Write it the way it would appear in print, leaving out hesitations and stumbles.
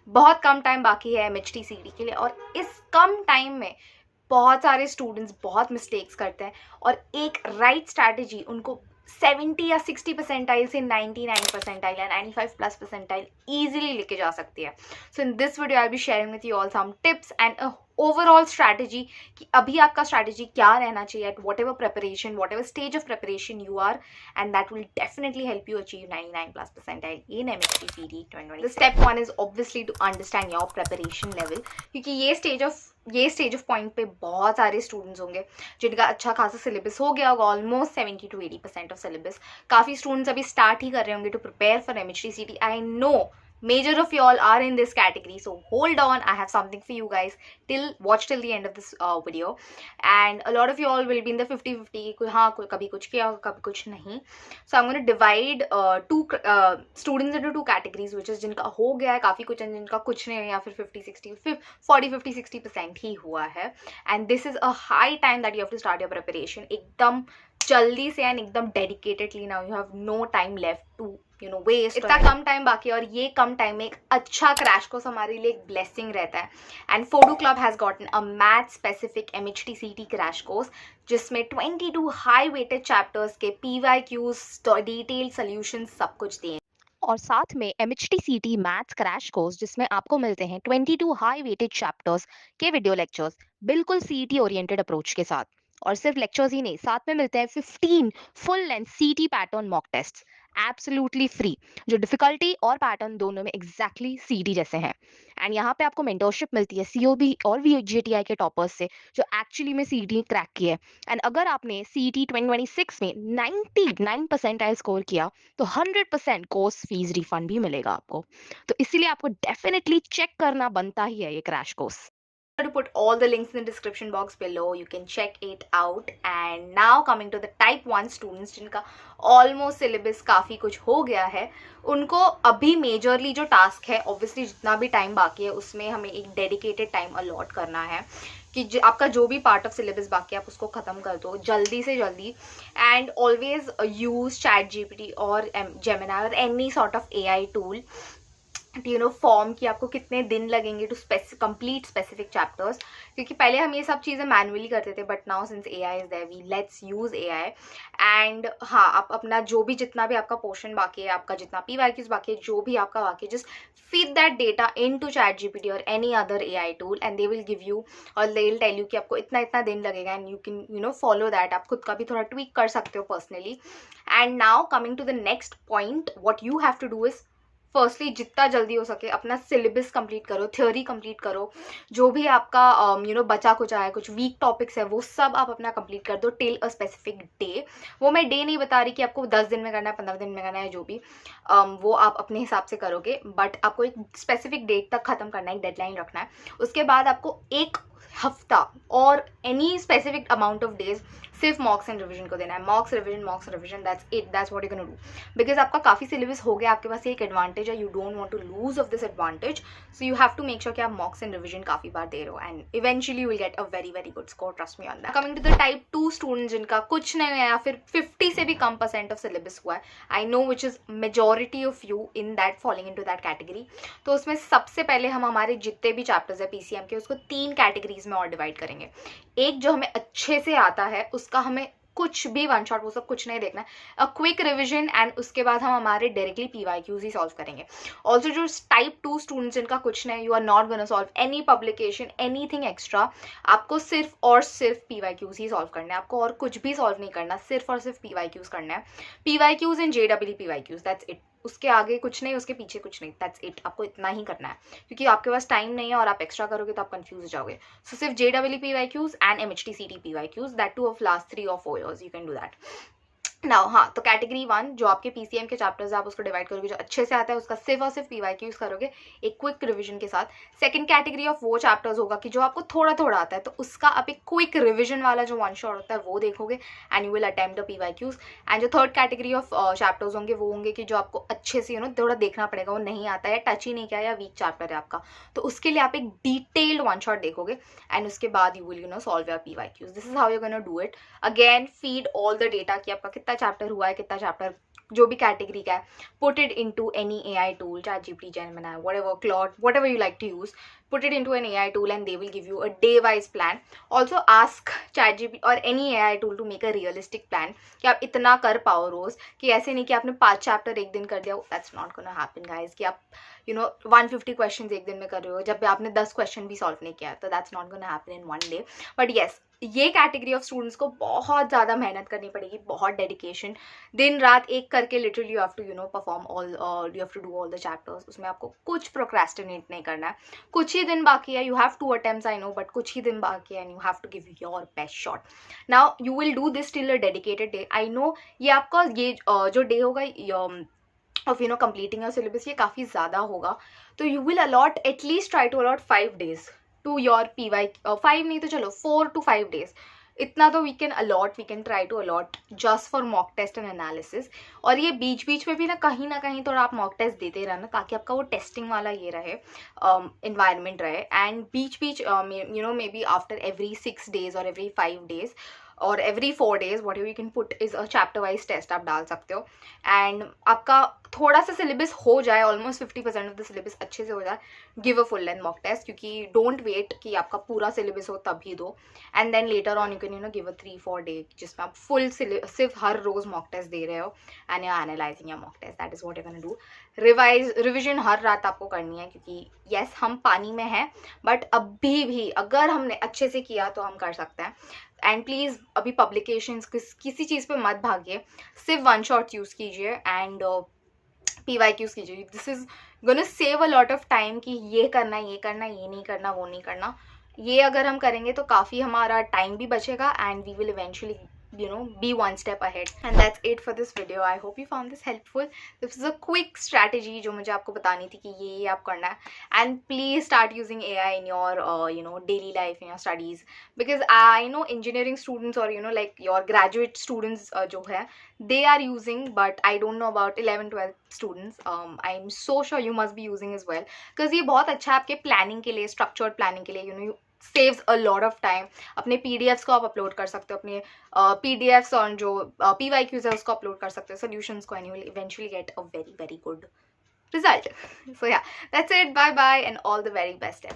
बहुत कम टाइम बाकी है MHT-CET के लिए, और इस कम टाइम में बहुत सारे स्टूडेंट्स बहुत मिस्टेक्स करते हैं, और एक राइट स्ट्रैटेजी उनको 70 या 60 परसेंटाइल से 99 परसेंटाइल या 95 प्लस परसेंटाइल ईजिली लेके जा सकती है. So in this video I will be sharing with you all some tips and a overall strategy कि अभी आपका स्ट्रैटेजी क्या रहना चाहिए at whatever preparation, whatever stage of preparation you are, and that will definitely help you achieve 99 plus percentile in MHT-CET 2020. The step one is obviously to understand your preparation level, क्योंकि ये stage of point पे बहुत सारे students होंगे जिनका अच्छा खासा syllabus हो गया होगा, ऑलमोस्ट 70 to 80% ऑफ सिलेबस. काफ़ी स्टूडेंट्स अभी स्टार्ट ही कर रहे होंगे to prepare for MHT-CET. I know major of you all are in this category, so hold on, I have something for you guys. Watch till the end of this video, and a lot of you all will be in the 50-50 कोई हाँ कोई कभी कुछ किया कभी कुछ नहीं. So I'm going to divide two students into two categories, which is जिनका हो गया है काफ़ी कुछ and जिनका कुछ नहीं है, या फिर 40-50-60% ही हुआ है. And this is a high time that you have to start your preparation एकदम जल्दी से एंड एकदम dedicatedly. Now you have no time left to waste. इतना कम टाइम बाकी है, और ये कम टाइम में एक अच्छा क्रैश कोर्स हमारे लिए एक ब्लेसिंग रहता है. And Fodu club has gotten a math specific MHT-CET crash course, जिसमें 22 हाई वेटेड चैप्टर्स के PYQs, डिटेल सोल्यूशन सब कुछ दिए, और साथ में MHT-CET मैथ्स क्रैश कोर्स जिसमें आपको मिलते हैं 22 हाई वेटेड चैप्टर्स के वीडियो लेक्चर्स बिल्कुल CET ओरिएंटेड अप्रोच के साथ. और सिर्फ लेक्चर्स ही नहीं, साथ में मिलते हैं 15 full length CET pattern mock test absolutely free, जो डिफिकल्टी और पैटर्न दोनों में एग्जैक्टली CET जैसे हैं. एंड यहाँ पे आपको मेंटरशिप मिलती है COB और VJTI के टॉपर्स से जो एक्चुअली में CET क्रैक किए. एंड अगर आपने CET 2026 में 99 परसेंटाइल स्कोर किया तो 100% कोर्स फीस रिफंड भी मिलेगा आपको. तो इसीलिए आपको डेफिनेटली चेक करना बनता ही है ये crash course. to put all the links in the description box below. You can check it out. And now coming to the type 1 students जिनका ऑलमोस्ट सिलेबस काफ़ी कुछ हो गया है, उनको अभी मेजरली जो टास्क है, ऑब्वियसली जितना भी टाइम बाकी है उसमें हमें एक डेडिकेटेड टाइम अलॉट करना है कि आपका जो भी पार्ट ऑफ सिलेबस बाकी है आप उसको ख़त्म कर दो जल्दी से जल्दी. एंड ऑलवेज यूज ChatGPT और Gemini और any sort of AI tool form कि आपको कितने दिन लगेंगे टू कंप्लीट स्पेसिफिक चैप्टर्स, क्योंकि पहले हम ये सब चीज़ें मैनुअली करते थे, but now since AI is there we let's use AI. And हाँ, आप अपना जो भी जितना भी आपका पोर्शन बाकी है, आपका जितना PYQs बाकी है, जो भी आपका बाकी है, just feed that data into ChatGPT और any other AI tool, and they will give you और दे विल टेल यू कि आपको इतना इतना दिन लगेगा, and you can follow that. आप खुद का भी थोड़ा ट्वीक कर सकते हो personally. And now coming to the next point, what you have to do is firstly जितना जल्दी हो सके अपना सिलेबस कंप्लीट करो, थ्योरी कंप्लीट करो, जो भी आपका बचा कुछ है, कुछ वीक टॉपिक्स है, वो सब आप अपना कंप्लीट कर दो टिल अ स्पेसिफिक डे. वो मैं डे नहीं बता रही कि आपको 10 दिन में करना है, 15 दिन में करना है, जो भी वो आप अपने हिसाब से करोगे, बट आपको एक स्पेसिफिक डेट तक ख़त्म करना है, एक डेडलाइन रखना है. उसके बाद आपको एक हफ्ता और any specific amount of days सिर्फ मॉक्स एंड रिविजन को देना है. मॉक्स revision that's it, that's what you can do. Because आपका काफ़ी सिलेबस हो गया, आपके पास एक एडवांटेज है, you don't want to lose off this advantage, so you have to make sure कि आप मॉक्स एंड रिविजन काफ़ी बार दे रहे हो, and eventually you will get a very very good score, trust me on that. Coming to the type 2 student जिनका कुछ नहीं है या फिर 50 से भी कम % ऑफ सिलेबस हुआ है, I know which is majority of you in that following into that category. तो उसमें सबसे पहले हम हमारे जितने भी चैप्टर्स है PCM के, उसको 3 कैटेगरीज में और डिवाइड करेंगे. एक जो हमें अच्छे से आता है उसका हमें कुछ भी वन शॉट वो सब कुछ नहीं देखना है, अ क्विक रिविजन, एंड उसके बाद हम हमारे डायरेक्टली PYQs ही सॉल्व करेंगे. ऑल्सो जो टाइप 2 स्टूडेंट्स जिनका कुछ नहीं, you are not gonna solve any publication anything extra, आपको सिर्फ और सिर्फ PYQs ही सॉल्व करना है, आपको और कुछ भी सॉल्व नहीं करना, सिर्फ और सिर्फ PYQs करना है. PYQs and JEE PYQs, that's it. उसके आगे कुछ नहीं, उसके पीछे कुछ नहीं, दैट्स इट. आपको इतना ही करना है, क्योंकि आपके पास टाइम नहीं है और आप एक्स्ट्रा करोगे तो आप कंफ्यूज हो जाओगे. सो सिर्फ JEE PYQs and MHT-CET PYQs, that two of last 3 or 4 years, you can do that. Now हाँ, तो कैटेगरी 1 जो आपके PCM के चैप्टर्स आप उसको डिवाइड करोगे, जो अच्छे से आता है उसका सिर्फ और सिर्फ PYQs करोगे एक क्विक रिवीजन के साथ. सेकंड कैटेगरी ऑफ वो चैप्टर्स होगा कि जो आपको थोड़ा थोड़ा आता है, तो उसका आप एक क्विक रिवीजन वाला जो वन शॉट होता है वो देखोगे, and you will attempt the PYQs. And जो थर्ड कैटेगरी ऑफ चैप्टर्स होंगे वो होंगे कि जो आपको अच्छे से थोड़ा देखना पड़ेगा, वो नहीं आता है, टच ही नहीं किया, या वीक चैप्टर है आपका, तो उसके लिए आप एक डिटेल्ड वन शॉट देखोगे, एंड उसके बाद you will solve your PYQs. This is how you gonna do it. Again feed all the data कि आपका कितना चैप्टर हुआ है, कितना चैप्टर जो भी कैटेगरी का है, put it into any AI tool, ChatGPT, Gemini, whatever, Claude, whatever you like to use, put it into an AI tool and they will give you a day wise plan. Also ask ChatGPT or any AI tool to make a realistic plan कि आप इतना कर पाओ रोज, कि ऐसे नहीं कि आपने 5 चैप्टर एक दिन कर दिया. That's not gonna happen guys, कि आप 150 क्वेश्चन एक दिन में कर रहे हो जब आपने 10 क्वेश्चन भी सॉल्व नहीं किया. तो that's not gonna happen in one day. But yes, ये कैटेगरी ऑफ स्टूडेंट्स को बहुत ज़्यादा मेहनत करनी पड़ेगी, बहुत डेडिकेशन, दिन रात एक करके literally you have to perform all, you have to do all the chapters. उसमें आपको कुछ प्रोक्रेस्टिनेट नहीं करना है. कुछ ही दिन बाकी है, you have 2 attempts I know, but कुछ ही दिन बाकी है and you have to give your best shot. Now you will do this till a dedicated day. I know ये आपका ये जो डे होगा of completing your syllabus, ये काफ़ी ज़्यादा होगा. तो you will allot, at least try to allot 5 days to your PY, 5 नहीं तो चलो 4 to 5 days, इतना तो we can try to allot just for mock test and analysis. और ये बीच बीच में भी ना कहीं थोड़ा आप mock test देते रहना, ताकि आपका वो टेस्टिंग वाला ये रहे, environment रहे. And beach beach maybe after every 6 days or every 5 days और every 4 days whatever you can put is a chapter wise test आप डाल सकते हो. एंड आपका थोड़ा सा सिलेबस हो जाए, ऑलमोस्ट 50% ऑफ द सिलेबस अच्छे से हो जाए, give a full length mock test. क्योंकि डोंट वेट कि आपका पूरा सिलेबस हो तभी दो. And then later on you can give a 3-4 day जिसमें आप फुल सिर्फ हर रोज मॉक टेस्ट दे रहे हो and you are analysing your mock test. That is what you can do. Revision हर रात आपको करनी है, क्योंकि येस हम पानी में हैं, बट अभी भी अगर हमने अच्छे से किया तो हम कर सकते हैं. एंड प्लीज़ अभी पब्लिकेशंस किसी चीज़ पे मत भागिए, सिर्फ वन शॉट यूज़ कीजिए एंड PYQs कीजिए. This is gonna save a lot of time कि ये करना, ये नहीं करना, वो नहीं करना. ये अगर हम करेंगे तो काफ़ी हमारा टाइम भी बचेगा and we will eventually be one step ahead. And that's it for this video. I hope you found this helpful. This is a quick strategy जो मुझे आपको बतानी थी कि ये आप करना है. And please start using AI in your daily life, in your studies, because I know engineering students or like your graduate students जो है, they are using, but I don't know about 11-12 students. I'm so sure you must be using as well, because ये बहुत अच्छा है आपके planning के लिए, structured planning के लिए. saves a lot of time. अपने PDFs को आप अपलोड कर सकते हो, अपने PDFs और जो PYQs है उसको अपलोड कर सकते हो, solutions को, and you will eventually get a very very good result. So yeah, that's it. Bye bye and all the very best.